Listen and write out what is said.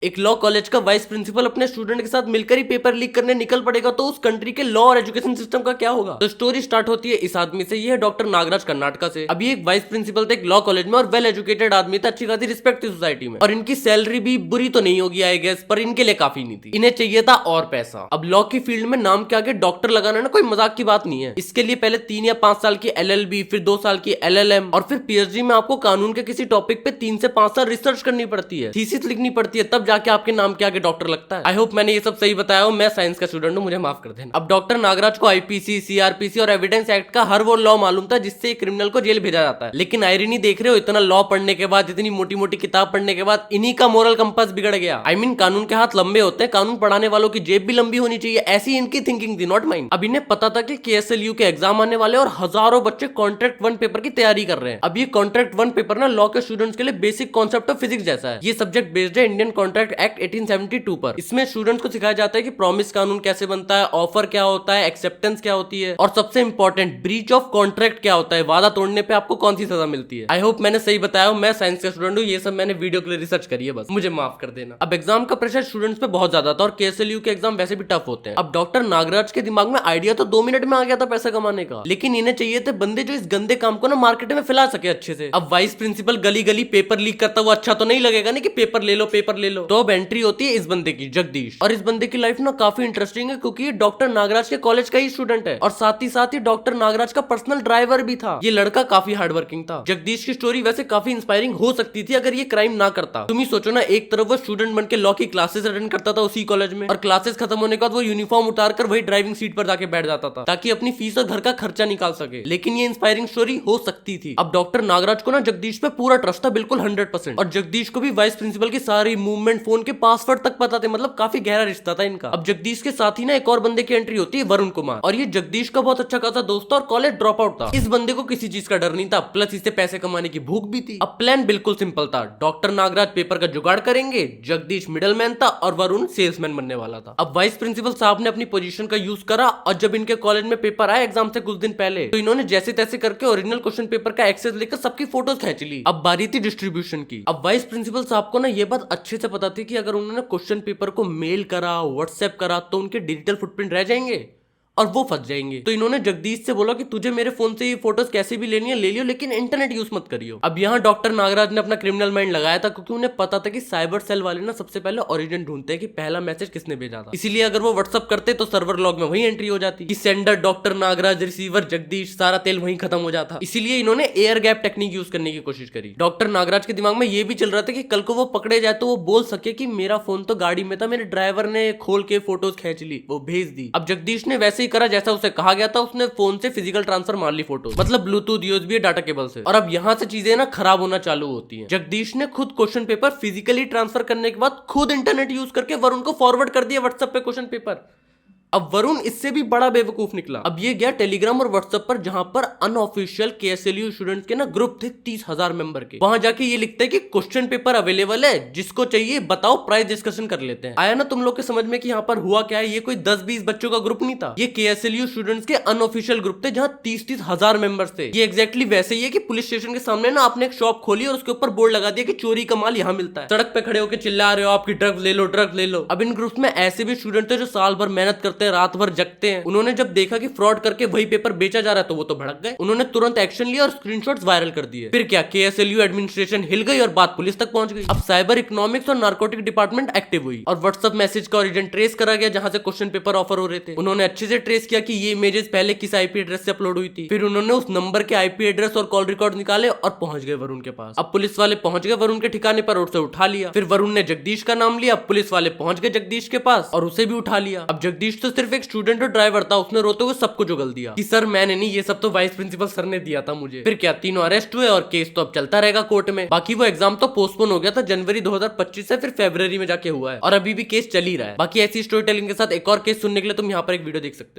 एक law college का vice principal अपने स्टूडेंट के साथ मिलकर ही पेपर लीक करने निकल पड़ेगा तो उस कंट्री के लॉ और एजुकेशन सिस्टम का क्या होगा। तो स्टोरी स्टार्ट होती है इस आदमी से। ये है डॉक्टर नागराज कर्नाटका से। अभी एक वाइस प्रिंसिपल थे एक लॉ कॉलेज में और वेल एजुकेटेड आदमी था, अच्छी खासी रिस्पेक्ट थी सोसाइटी में और इनकी सैलरी भी बुरी तो नहीं होगी आई गेस, पर इनके लिए काफी नहीं थी। इन्हें चाहिए था और पैसा। अब लॉ की फील्ड में नाम के आगे डॉक्टर लगाना ना कोई मजाक की बात नहीं है। इसके लिए पहले 3 या 5 साल की LLB, फिर 2 साल की LLM और फिर PhD में आपको कानून के किसी टॉपिक पे 3 से 5 साल रिसर्च करनी पड़ती है, थीसिस लिखनी पड़ती है, तब जाके आपके नाम के आगे डॉक्टर लगता है। आई होप मैंने ये सब सही बताया हो। मैं साइंस का स्टूडेंट हूँ, मुझे माफ कर देना। अब डॉक्टर नागराज को IPC, CRPC और एविडेंस एक्ट का हर वो लॉ मालूम था जिससे क्रिमिनल को जेल भेजा जाता है। लेकिन आयरनी देख रहे हो, इतना लॉ पढ़ने के बाद, इतनी मोटी मोटी किताब पढ़ने के बाद इन्हीं का मोरल कंपास बिगड़ गया। आई मीन कानून के हाथ लंबे होते हैं, कानून पढ़ाने वालों की जेब भी लंबी होनी चाहिए, ऐसी इनकी थिंकिंग थी, नॉट माइन। अब इन्हें पता था कि KSLU के एग्जाम आने वाले और हजारों बच्चे कॉन्ट्रैक्ट 1 पेपर की तैयारी कर रहे हैं। अब ये कॉन्ट्रैक्ट 1 पेपर ना लॉ के स्टूडेंट्स के लिए बेसिक कॉन्सेप्ट ऑफ फिजिक्स जैसा है। ये सब्जेक्ट बेस्ड है इंडियन कॉन्ट्रैक्ट एक्ट 1872 पर। इसमें स्टूडेंट्स को सिखाया जाता है कि प्रॉमिस कानून कैसे बनता है, ऑफर क्या होता है, एक्सेप्टेंस क्या होती है और सबसे इंपॉर्टेंट ब्रीच ऑफ कॉन्ट्रैक्ट क्या होता है, वादा तोड़ने पे आपको कौन सी सजा मिलती है। आई होप मैंने सही बताया हूं। मैं साइंस का स्टूडेंट हूं, ये सब मैंने वीडियो के लिए रिसर्च करी है, बस मुझे माफ कर देना। अब एग्जाम का प्रेशर स्टूडेंट्स पे बहुत ज्यादा था और KSLU के एग्जाम वैसे भी टफ होते हैं। अब डॉक्टर नागराज के दिमाग में आइडिया तो 2 मिनट में आ गया था पैसा कमाने का, लेकिन इन्हें चाहिए थे बंदे जो इस गंदे काम को ना मार्केट में फैला सके अच्छे से। अब वाइस प्रिंसिपल गली गली पेपर लीक करता हुआ अच्छा तो नहीं लगेगा ना कि पेपर ले लो पेपर ले लो। तो अब एंट्री होती है इस बंदे की, जगदीश। और इस बंदे की लाइफ ना काफी इंटरेस्टिंग है क्योंकि ये डॉक्टर नागराज के कॉलेज का ही स्टूडेंट है और साथ ही डॉक्टर नागराज का पर्सनल ड्राइवर भी था। ये लड़का काफी हार्ड वर्किंग था। जगदीश की स्टोरी वैसे काफी इंस्पायरिंग हो सकती थी अगर ये क्राइम ना करता। तुम ही सोचो ना, एक तरफ वो स्टूडेंट बनके लॉ की क्लासेस अटेंड करता था उसी कॉलेज में और क्लासेस खत्म होने के बाद वो यूनिफॉर्म उतार कर वही ड्राइविंग सीट पर जाके बैठ जाता था ताकि अपनी फीस और घर का खर्चा निकाल सके। लेकिन ये इंस्पायरिंग स्टोरी हो सकती थी। अब डॉक्टर नागराज को ना जगदीश पे पूरा ट्रस्ट था, बिल्कुल 100%। और जगदीश को भी वाइस प्रिंसिपल की सारी मूवमेंट, फोन के पासवर्ड तक पता थे, मतलब काफी गहरा रिश्ता था इनका। अब जगदीश के साथ ही ना एक और बंदे की एंट्री होती है, वरुण कुमार। और ये जगदीश का बहुत अच्छा खासा दोस्त था और कॉलेज ड्रॉप आउट था। इस बंदे को किसी चीज का डर नहीं था, प्लस इससे पैसे कमाने की भूख भी थी। अब प्लान बिल्कुल सिंपल था, डॉक्टर नागराज पेपर का जुगाड़ करेंगे, जगदीश मिडलमैन था और वरुण सेल्समैन बनने वाला था। अब वाइस प्रिंसिपल साहब ने अपनी पोजीशन का यूज करा और जब इनके कॉलेज में पेपर आया एग्जाम से कुछ दिन पहले, तो इन्होंने जैसे तैसे करके ओरिजिनल क्वेश्चन पेपर का एक्सेस लेकर सबकी फोटोज खींच ली। अब बारी थी डिस्ट्रीब्यूशन की। अब वाइस प्रिंसिपल साहब को ना ये बात अच्छे से पता थी कि अगर उन्होंने क्वेश्चन पेपर को मेल करा, व्हाट्सएप करा तो उनके डिजिटल फुटप्रिंट रह जाएंगे और वो फंस जाएंगे। तो इन्होंने जगदीश से बोला कि तुझे मेरे फोन से ये फोटोज कैसे भी लेनी है ले लियो, लेकिन इंटरनेट यूज मत करियो। अब यहाँ डॉक्टर नागराज ने अपना क्रिमिनल माइंड लगाया था क्योंकि उन्हें पता था कि साइबर सेल वाले ना सबसे पहले ओरिजिन ढूंढते हैं कि पहला मैसेज किसने भेजा था। इसीलिए अगर वो व्हाट्सअप करते तो सर्वर लॉग में वही एंट्री हो जाती कि sender doctor Nagraj, receiver Jagdish, सारा तेल वहीं खत्म हो जाता। इसीलिए इन्होंने एयर गैप टेक्निक यूज करने की कोशिश करी। डॉक्टर नागराज के दिमाग में ये भी चल रहा था कि कल को वो पकड़े जाए तो वो बोल सके कि मेरा फोन तो गाड़ी में था, मेरे ड्राइवर ने खोल के फोटोज खींच ली, वो भेज दी। अब जगदीश ने वैसे ही करा जैसा उसे कहा गया था। उसने फोन से फिजिकल ट्रांसफर मार ली फोटो, मतलब ब्लूटूथ USB डाटा केबल से। और अब यहाँ से चीजें ना खराब होना चालू होती हैं। जगदीश ने खुद क्वेश्चन पेपर फिजिकली ट्रांसफर करने के बाद खुद इंटरनेट यूज करके वरुण को फॉरवर्ड कर दिया व्हाट्सएप पे क्वेश्चन पेपर। अब वरुण इससे भी बड़ा बेवकूफ निकला। अब ये गया टेलीग्राम और व्हाट्सएप पर जहां पर अनऑफिशियल KSLU स्टूडेंट्स के ना ग्रुप थे 30,000 मेंबर के। वहां जाके ये लिखते हैं कि क्वेश्चन पेपर अवेलेबल है, जिसको चाहिए बताओ, प्राइस डिस्कशन कर लेते हैं। आया ना तुम लोग के समझ में कि यहाँ पर हुआ क्या है। ये कोई 10-20 बच्चों का ग्रुप नहीं था, ये KSLU स्टूडेंट्स के अनऑफिशियल ग्रुप थे जहाँ 30,000 मेंबर्स थे। ये एग्जैक्टली वैसे ही है कि पुलिस स्टेशन के सामने ना आपने एक शॉप खोली और उसके ऊपर बोर्ड लगा दिया कि चोरी का माल यहाँ मिलता है। सड़क पे खड़े होकर चिल्ला रहे हो आपकी ड्रग्स ले लो, ड्रग्स ले लो। अब इन ग्रुप्स में ऐसे भी स्टूडेंट थे जो साल भर मेहनत करते हैं, रात भर जगते हैं। उन्होंने जब देखा कि फ्रॉड करके वही पेपर बेचा जा रहा है तो वो तो भड़क गए। उन्होंने तुरंत एक्शन लिया और स्क्रीनशॉट्स वायरल कर दिए। फिर क्या, KSLU एडमिनिस्ट्रेशन हिल गई और बात पुलिस तक पहुंच गई। अब साइबर इकोनॉमिक्स और नार्कोटिक डिपार्टमेंट एक्टिव हुई और व्हाट्सएप मैसेज का ओरिजिन ट्रेस करा गया जहां से क्वेश्चन पेपर ऑफर हो रहे थे। उन्होंने अच्छे से ट्रेस किया कि ये इमेजेस पहले किस IP एड्रेस से अपलोड हुई थी। फिर उन्होंने उस नंबर के IP एड्रेस और कॉल रिकॉर्ड निकाले और पहुंच गए वरुण के पास। अब पुलिस वाले पहुंच गए वरुण के ठिकाने पर और उसे उठा लिया। फिर वरुण ने जगदीश का नाम लिया, पुलिस वाले पहुंच गए जगदीश के पास और उसे भी उठा लिया। अब जगदीश तो सिर्फ एक स्टूडेंट और ड्राइवर था, उसने रोते हुए सबको जुगल दिया कि सर मैंने नहीं, ये सब तो वाइस प्रिंसिपल सर ने दिया था मुझे। फिर क्या, तीनों अरेस्ट हुए और केस तो अब चलता रहेगा कोर्ट में। बाकी वो एग्जाम तो पोस्टपोन हो गया था जनवरी 2025 से, फिर फरवरी में जाके हुआ है और अभी भी केस चल ही रहा है। बाकी ऐसी स्टोरी टेलिंग के साथ एक और केस सुनने के लिए तुम यहाँ पर एक वीडियो देख सकते हो।